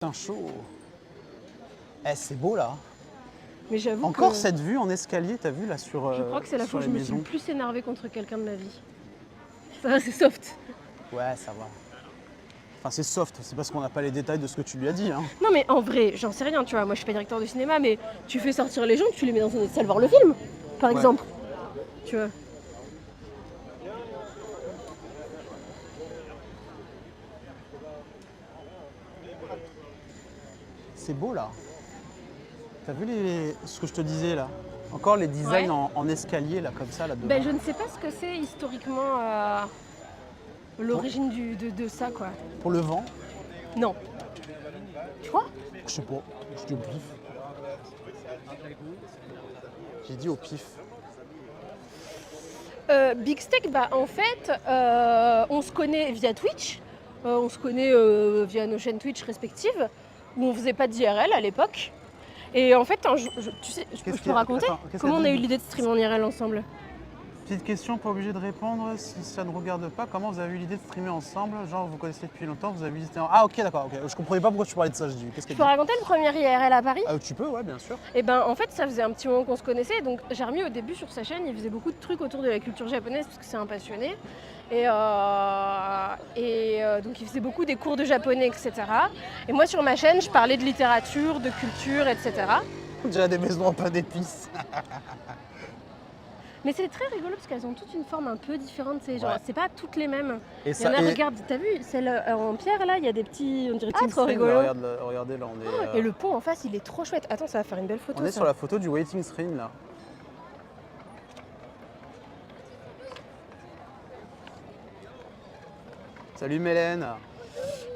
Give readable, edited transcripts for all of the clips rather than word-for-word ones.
Putain chaud. Eh, c'est beau là. Mais j'avoue Encore que cette vue en escalier, t'as vu là sur je crois que c'est la sur fois où les je me suis le maisons. plus énervée contre quelqu'un de ma vie. Ça va, c'est soft. Ouais, ça va. Enfin, c'est soft, c'est parce qu'on n'a pas les détails de ce que tu lui as dit. Hein. Non mais en vrai, j'en sais rien, tu vois. Moi je suis pas directeur de cinéma, mais tu fais sortir les gens, tu les mets dans une autre salle voir le film, par Ouais. exemple. Tu vois. C'est beau là. T'as vu ce que je te disais là? Encore les designs Ouais. en escalier là, comme ça là devant. Ben je ne sais pas ce que c'est historiquement l'origine de ça, quoi. Pour le vent, Non. Tu vois? je sais pas, je dis au pif. J'ai dit au pif. Big Steak, bah en fait, on se connaît via Twitch, on se connaît via nos chaînes Twitch respectives, où on faisait pas d'IRL à l'époque. Et en fait, tu sais, je peux raconter comment on a eu l'idée de streamer en IRL ensemble. Petite question, pas obligé de répondre. Si ça ne regarde pas, comment vous avez eu l'idée de streamer ensemble? Genre, vous connaissez depuis longtemps, vous avez visité. Ah, ok, d'accord. Ok. Je comprenais pas pourquoi tu parlais de ça. Je dis, qu'est-ce Je qu'elle peux dit? raconter le premier IRL à Paris? Tu peux, ouais, bien sûr. Et ben en fait, ça faisait un petit moment qu'on se connaissait, donc Jeremy au début sur sa chaîne, il faisait beaucoup de trucs autour de la culture japonaise parce que c'est un passionné. Et donc il faisait beaucoup des cours de japonais, etc. Et moi sur ma chaîne, je parlais de littérature, de culture, etc. Déjà des maisons en pain d'épices. Mais c'est très rigolo parce qu'elles ont toutes une forme un peu différente, c'est genre, Ouais. c'est pas toutes les mêmes. Et Il y en a, regarde, t'as vu, celle en pierre là, il y a des petits, on dirait trop String, rigolo. là, regardez, là, on est, Et le pont en face, il est trop chouette. Attends, ça va faire une belle photo. on est Ça. sur la photo du waiting screen là. Salut Mélène.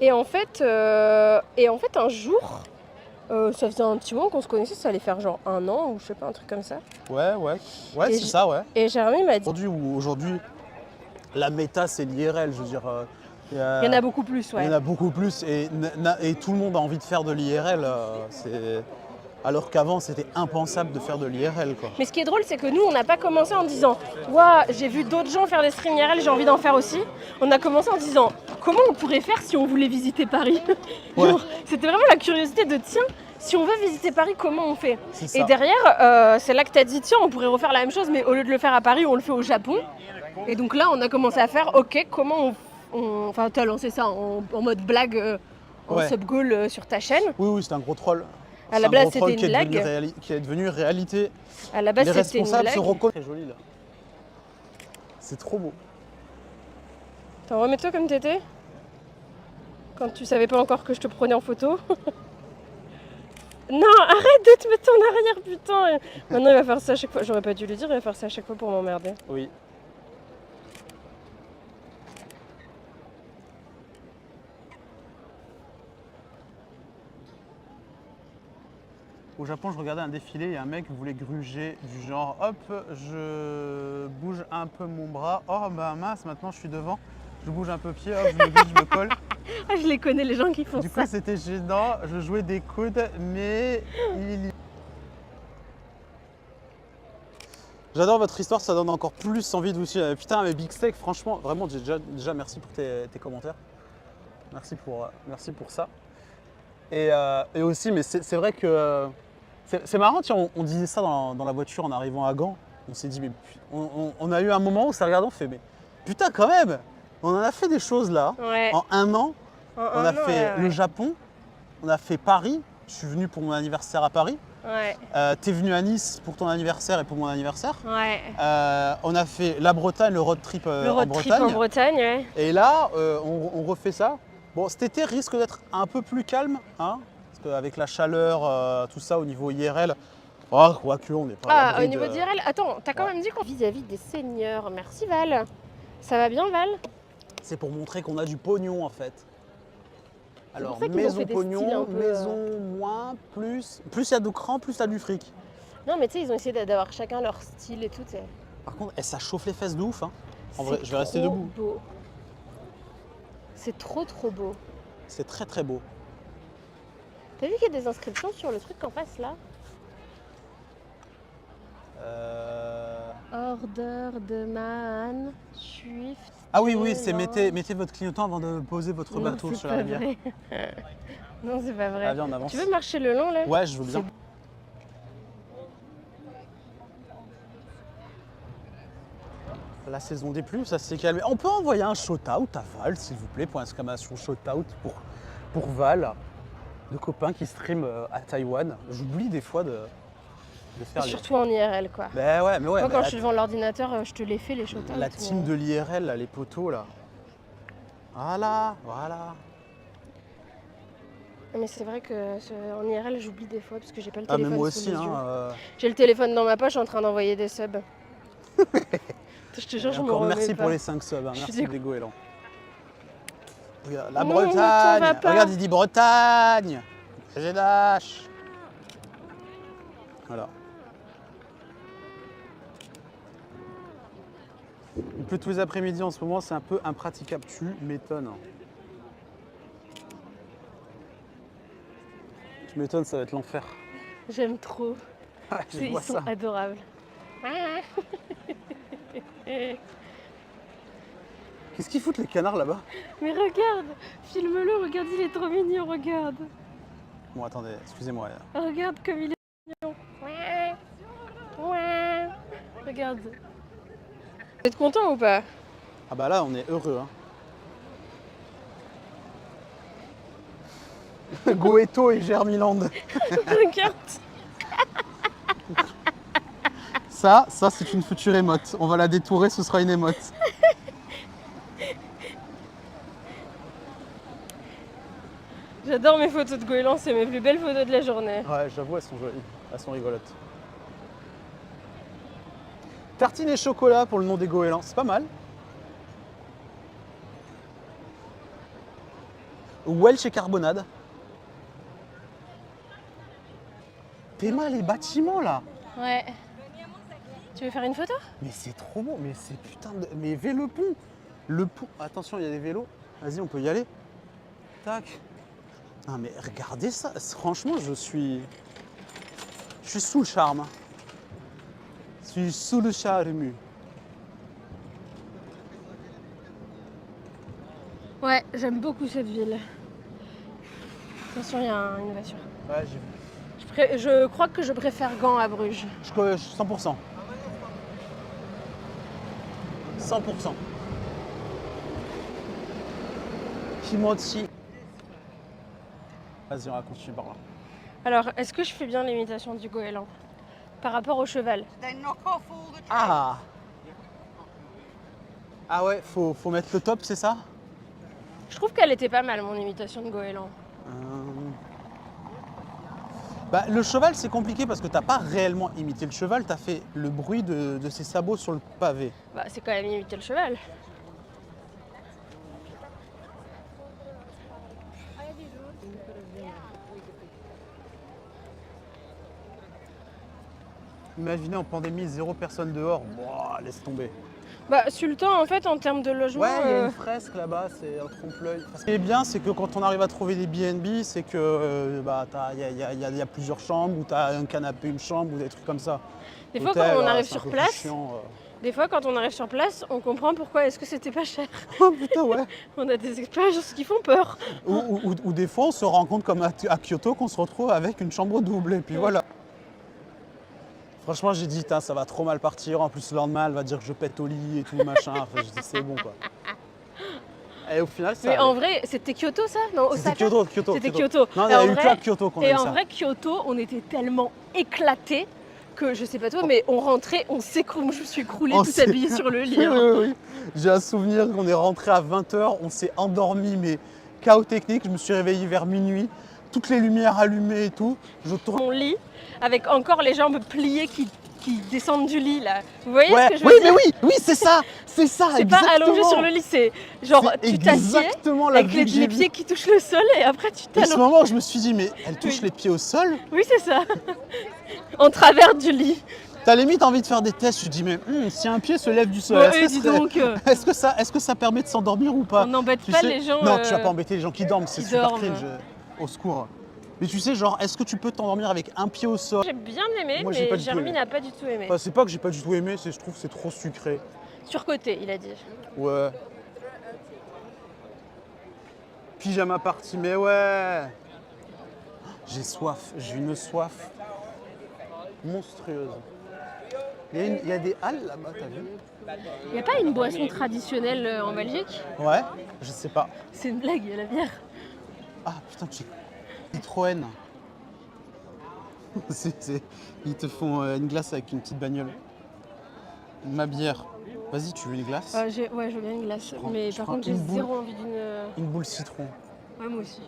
Et en fait, un jour, ça faisait un petit moment qu'on se connaissait, ça allait faire genre 1 an ou je sais pas, un truc comme ça. Ouais, Et c'est ça, ouais. Et Jérémy m'a dit, Aujourd'hui, la méta c'est l'IRL, je veux dire. il y en a beaucoup plus, Il y en ouais. a beaucoup plus et tout le monde a envie de faire de l'IRL. Alors qu'avant c'était impensable de faire de l'IRL quoi. Mais ce qui est drôle, c'est que nous, on n'a pas commencé en disant « Waouh, j'ai vu d'autres gens faire des streams IRL, j'ai envie d'en faire aussi ». On a commencé en disant « Comment on pourrait faire si on voulait visiter Paris ?» Ouais. Genre, c'était vraiment la curiosité de « Tiens, si on veut visiter Paris, comment on fait ?» C'est ça. Et derrière, c'est là que tu as dit « Tiens, on pourrait refaire la même chose, mais au lieu de le faire à Paris, on le fait au Japon. » Et donc là, on a commencé à faire « Ok, comment on... » Enfin, tu as lancé ça en mode blague, en Ouais. sub-goal sur ta chaîne. Oui, c'était un gros troll. À la C'est un base, gros troll c'était une blague. qui est devenu réalité. À la base, Les c'était une responsables se blague. reconnaissent. Très joli là. C'est trop beau. Attends, remets-toi comme t'étais. Quand tu savais pas encore que je te prenais en photo. Non, arrête de te mettre en arrière, putain. Maintenant, il va faire ça à chaque fois. J'aurais pas dû le dire, il va faire ça à chaque fois pour m'emmerder. Oui. Au Japon, je regardais un défilé et un mec voulait gruger du genre hop, je bouge un peu mon bras, oh bah mince, maintenant je suis devant, je bouge un peu pied, hop, je me bouge, je me colle. Ah, je les connais, les gens qui font Du coup, ça. c'était gênant, je jouais des coudes, mais il. J'adore votre histoire, ça donne encore plus envie de vous suivre. Putain, mais Big Steak, franchement, vraiment, déjà merci pour tes commentaires. Merci pour ça. Et aussi, mais c'est vrai que c'est marrant, tiens, on disait ça dans la voiture en arrivant à Gand. On s'est dit, mais on a eu un moment où ça regardait, on fait, mais putain, quand même, on en a fait des choses là. Ouais. En 1 an, En on un a an, fait ouais, le ouais. Japon, on a fait Paris. Je suis venu pour mon anniversaire à Paris. Ouais. T'es venu à Nice pour ton anniversaire et pour mon anniversaire. Ouais. On a fait la Bretagne, le road trip Le en road trip Bretagne. en Bretagne, ouais. Et là, on refait ça. Bon, cet été risque d'être un peu plus calme, hein, parce qu'avec la chaleur, tout ça au niveau IRL, oh, quoique on n'est pas à Ah, l'abri au niveau d'IRL, attends, t'as quand Ouais. même dit qu'on vis-à-vis des seigneurs. Merci Val. Ça va bien Val? C'est pour montrer qu'on a du pognon en fait. C'est Alors, pour ça qu'ils ont maison fait des styles pognon, un peu, maison moins, plus il y a de cran, plus t'as du fric. Non, mais tu sais, ils ont essayé d'avoir chacun leur style et tout, tu sais. Par contre, ça chauffe les fesses de ouf. Hein. En vrai, C'est je vais rester trop debout. beau. C'est trop beau. C'est très très beau. T'as vu qu'il y a des inscriptions sur le truc en face là? Order de Man, Swift. Ah oui, c'est mettez votre clignotant avant de poser votre Non, bateau c'est sur la pas rivière. vrai. Non, c'est pas vrai. Ah, viens, on avance. Tu veux marcher le long là? Ouais, je veux bien. La saison des pluies, ça s'est calmé. On peut envoyer un shout-out à Val, s'il vous plaît, point d'exclamation shout-out pour Val, de copains qui stream à Taïwan. J'oublie des fois de faire Surtout en IRL quoi. Ben ouais, mais ouais. Moi mais quand je suis devant l'ordinateur, je te les fais les shootouts. la team de l'IRL, là, les potos là. Voilà. Mais c'est vrai que en IRL j'oublie des fois parce que j'ai pas le Ah mais téléphone moi sous aussi, les yeux. J'ai le téléphone dans ma poche en train d'envoyer des subs. Je te jure, je m'en encore remets merci pas. pour les 5 subs, hein. Je suis Merci des goélands. Regarde, la Non, Bretagne, t'en vas pas. regarde, il dit Bretagne, GDH. Voilà. Il pleut tous les après-midi en ce moment, c'est un peu impraticable, tu m'étonnes. Tu m'étonnes, ça va être l'enfer. J'aime trop. Ouais, je Ils vois sont ça. adorables. Qu'est-ce qu'ils foutent les canards là-bas? Mais regarde, filme-le, regarde, il est trop mignon, regarde. Bon, attendez, excusez-moi. Regarde comme il est mignon. Regarde. Vous êtes content ou pas? Ah bah là, on est heureux. Hein. Goeto et Germiland. Regarde. Ça c'est une future émote. On va la détourer, ce sera une émote. J'adore mes photos de goéland, c'est mes plus belles photos de la journée. Ouais, j'avoue, elles sont jolies. Elles sont rigolotes. Tartine et chocolat pour le nom des goélands, c'est pas mal. Welch et carbonade. T'es mal les bâtiments là. Ouais. Tu veux faire une photo? Mais c'est trop beau, mais c'est putain de... Mais le pont. Le pont. Attention, il y a des vélos. Vas-y, on peut y aller. Tac. Non mais regardez ça. Franchement, je suis sous le charme. Je suis sous le charme. Ouais, j'aime beaucoup cette ville. Attention, il y a une voiture. Ouais, j'ai vu. Je crois que je préfère Gand à Bruges. 100%. 100%. Kimochi. Vas-y, on va continuer par là. Alors, est-ce que je fais bien l'imitation du goéland par rapport au cheval? Ah. Ah ouais, faut mettre le top, c'est ça? Je trouve qu'elle était pas mal, mon imitation de goéland. Bah, le cheval, c'est compliqué parce que t'as pas réellement imité le cheval, t'as fait le bruit de ses sabots sur le pavé. Bah, c'est quand même imiter le cheval. Imaginez en pandémie, 0 personne dehors. Boah, laisse tomber. Bah, Sultan, en fait, en termes de logement. Ouais, il y a une fresque là-bas, c'est un trompe-l'œil. Ce qui est bien, c'est que quand on arrive à trouver des BNB, c'est que y a plusieurs chambres, ou t'as un canapé, une chambre, ou des trucs comme ça. Des fois, Hôtel, quand on arrive c'est un sur peu place, plus chiant, des fois, quand on arrive sur place, on comprend pourquoi est-ce que c'était pas cher. Oh putain, ouais. On a des expériences qui font peur. Ou des fois, on se rend compte, comme à Kyoto, qu'on se retrouve avec une chambre double, et puis voilà. Franchement, j'ai dit, ça va trop mal partir. En plus, le lendemain, elle va dire que je pète au lit et tout, machin. Enfin, je dis, c'est bon, quoi. Et au final, ça Mais allait. en vrai, c'était Kyoto ça? Non, C'était Osaka. Kyoto. C'était Kyoto. Non, il Et y a en eu vrai- que à Kyoto qu'on a Et eu en ça. vrai, Kyoto, on était tellement éclatés que je sais pas toi, mais on rentrait, on s'écroule. Je me suis écroulée On tout s'est- habillée sur le lit. Oui, hein. oui, oui. J'ai un souvenir qu'on est rentré à 20h, on s'est endormi, mais chaos technique. Je me suis réveillé vers minuit, toutes les lumières allumées et tout. Je tourne. Mon lit, avec encore les jambes pliées qui descendent du lit là. Vous voyez ce Ouais, que je veux oui, dire? mais oui, c'est ça, C'est pas allongé sur le lit, c'est genre C'est tu t'assieds exactement la avec vue que j'ai les vue. pieds qui touchent le sol et après tu Et ce t'allonges. moment, je me suis dit, mais elle touche Oui. les pieds au sol. Oui, c'est ça. En travers du lit. T'as limite envie de faire des tests. Tu te dis, mais si un pied se lève du sol, Ouais, est-ce dis que ça- donc, est-ce que ça permet de s'endormir ou pas? on n'embête Tu pas sais- les gens. Non, tu vas pas embêter les gens qui dorment, c'est qui super dorment. cringe. Au secours. Mais tu sais, genre, est-ce que tu peux t'endormir avec un pied au sol? J'ai bien aimé, Moi, j'ai pas mais du tout Jeremy aimé. n'a pas du tout aimé. Enfin, c'est pas que j'ai pas du tout aimé, je trouve que c'est trop sucré. Surcoté, il a dit. Ouais. Pyjama party, mais ouais. J'ai soif, j'ai une soif monstrueuse. Il y a des halles là-bas, t'as vu? Il n'y a pas une boisson traditionnelle en Belgique? Ouais, je sais pas. C'est une blague, il y a la bière. Ah putain, Citroën. Ils te font une glace avec une petite bagnole. Ma bière. Vas-y, tu veux une glace? Ouais, je veux bien une glace. Mais je par prends contre, j'ai une boule. zéro envie d'une. Une boule citron. Ouais, moi aussi.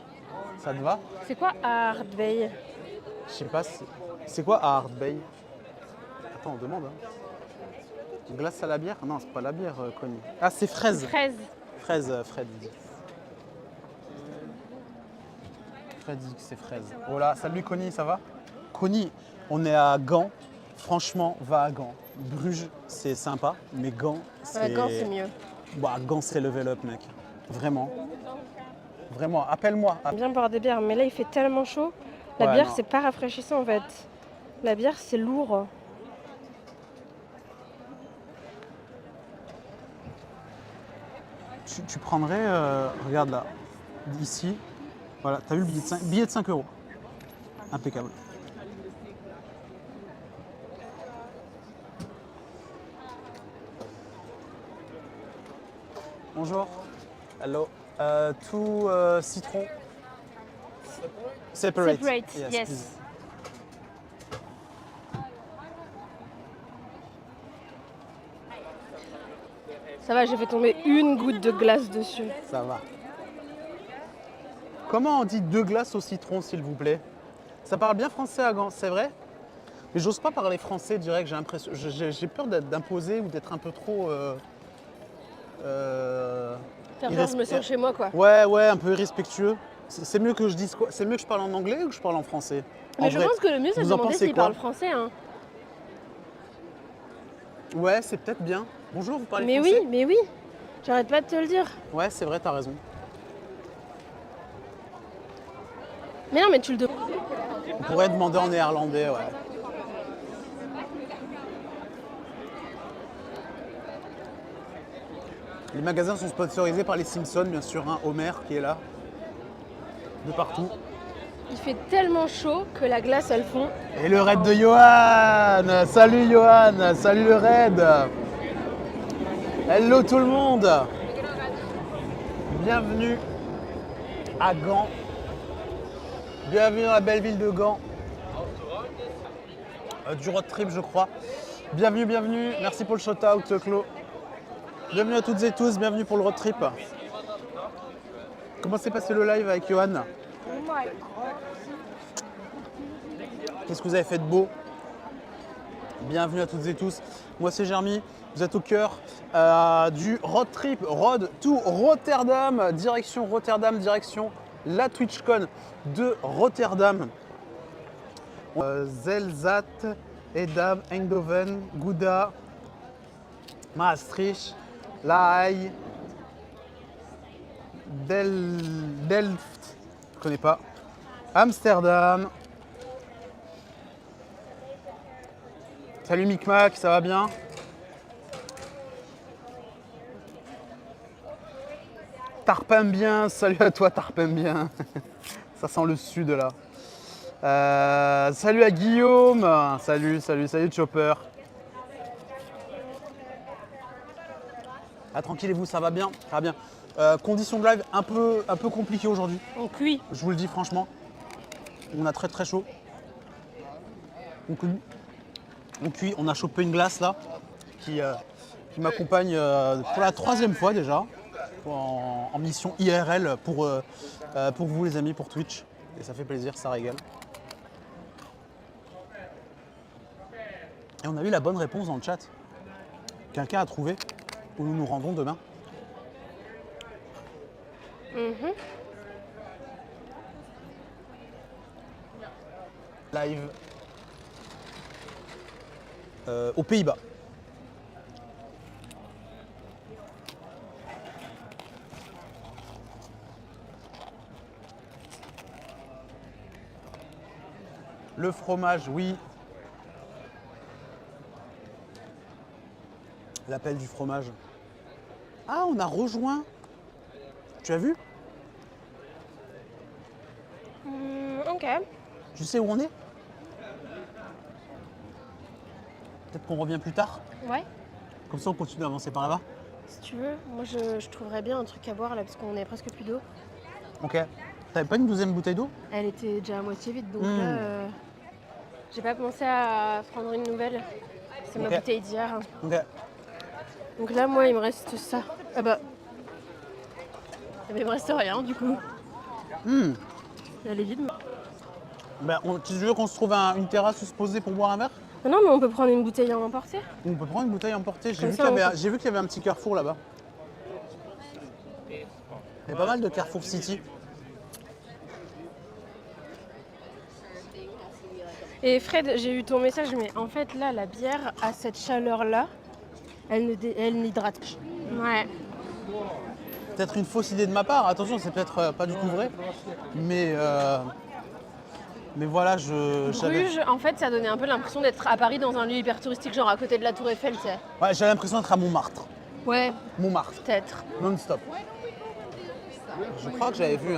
Ça te va? C'est quoi Hardbay? Je sais pas, c'est quoi à Hard Bay? Attends, on demande. Hein. Glace à la bière? Non, c'est pas la bière, Connie. Ah, c'est fraise. Fraise. Fraise, Fred dit. Fred dit que c'est fraise. Oh là, salut Connie, ça va? Connie, on est à Gand. Franchement, va à Gand. Bruges, c'est sympa, mais Gand, c'est... Gand, c'est mieux. Bah, Gand, c'est level up, mec. Vraiment. Vraiment, appelle-moi. J'aime bien boire des bières, mais là, il fait tellement chaud. La Ouais, bière, non. c'est pas rafraîchissant, en fait. La bière, c'est lourd. Tu prendrais, regarde là, ici, voilà, t'as vu le billet de 5 euros. Impeccable. Bonjour. Hello. Two citron. Separate. Yes. Please. Ça va, j'ai fait tomber une goutte de glace dessus. Ça va. Comment on dit 2 glaces au citron, s'il vous plaît? Ça parle bien français à Gand, c'est vrai? Mais j'ose pas parler français direct, j'ai l'impression. J'ai peur d'imposer ou d'être un peu trop. Genre, je me sens chez moi, quoi. Ouais, un peu irrespectueux. C'est mieux que je dise quoi? C'est mieux que je parle en anglais ou que je parle en français? Mais En je vrai, pense que le mieux, c'est de vous en demander pensez s'il quoi? parle français. Hein. Ouais, c'est peut-être bien. Bonjour, vous parlez Mais français? oui, mais oui. J'arrête pas de te le dire. Ouais, c'est vrai, t'as raison. Mais non, mais tu le demandes. On pourrait demander en néerlandais, ouais. Les magasins sont sponsorisés par les Simpsons, bien sûr, hein. Homer qui est là. De partout. Il fait tellement chaud que la glace, elle fond. Et le raid de Johan! Salut Johan! Salut le raid! Hello tout le monde! Bienvenue à Gand. Bienvenue dans la belle ville de Gand. Du road trip, je crois. Bienvenue, bienvenue. Merci pour le shout-out, Claude. Bienvenue à toutes et tous, bienvenue pour le road trip. Comment s'est passé le live avec Johan? Qu'est-ce que vous avez fait de beau? Bienvenue à toutes et tous. Moi c'est Jeremy, vous êtes au cœur du road trip, road to Rotterdam, direction la TwitchCon de Rotterdam. Zelzat, Edam, Eindhoven, Gouda, Maastricht, La Haye, Delft, je connais pas, Amsterdam. Salut Micmac, ça va bien? Tarpembien, salut à toi Tarpembien. Ça sent le sud là. Salut à Guillaume. Salut Chopper. Ah, tranquillez-vous, ça va bien. Ça va bien. Conditions de live un peu compliquées aujourd'hui. On cuit. Je vous le dis franchement. On a très très chaud. On cuit. On a chopé une glace là qui m'accompagne pour la 3e fois déjà en mission IRL pour vous les amis, pour Twitch. Et ça fait plaisir, ça régale. Et on a eu la bonne réponse dans le chat. Quelqu'un a trouvé où nous nous rendons demain. Live aux Pays-Bas. Le fromage, oui. L'appel du fromage. Ah, on a rejoint. Tu as vu? Ok. Tu sais où on est? Peut-être qu'on revient plus tard. Ouais, Comme ça, on continue à avancer par là-bas. si tu veux. Moi, je trouverais bien un truc à boire là, parce qu'on est presque plus d'eau. Ok. T'avais pas une 12e bouteille d'eau? Elle était déjà à moitié vide, donc Hmm. là, j'ai pas pensé à prendre une nouvelle. C'est ma Ok. bouteille d'hier. Ok. Donc là, moi, il me reste ça. Ah bah. Mais il me reste rien, du coup. Hmm. Elle est vide. Ben, tu veux qu'on se trouve une terrasse où se poser pour boire un verre? Ah non, mais on peut prendre une bouteille à emporter. On peut prendre une bouteille emportée. J'ai Comme vu ça, j'ai vu qu'il y avait un petit carrefour là-bas. Il y a pas mal de Carrefour City. Et Fred, j'ai eu ton message, mais en fait, là, la bière, à cette chaleur-là, elle n'hydrate pas. Ouais. Peut-être une fausse idée de ma part. Attention, c'est peut-être pas du tout vrai. Mais voilà, j'avais Bruges, en fait, ça donnait un peu l'impression d'être à Paris dans un lieu hyper touristique, genre à côté de la Tour Eiffel, tu sais. ouais, j'avais l'impression d'être à Montmartre. Ouais, Montmartre, peut-être. non-stop. Je crois que j'avais vu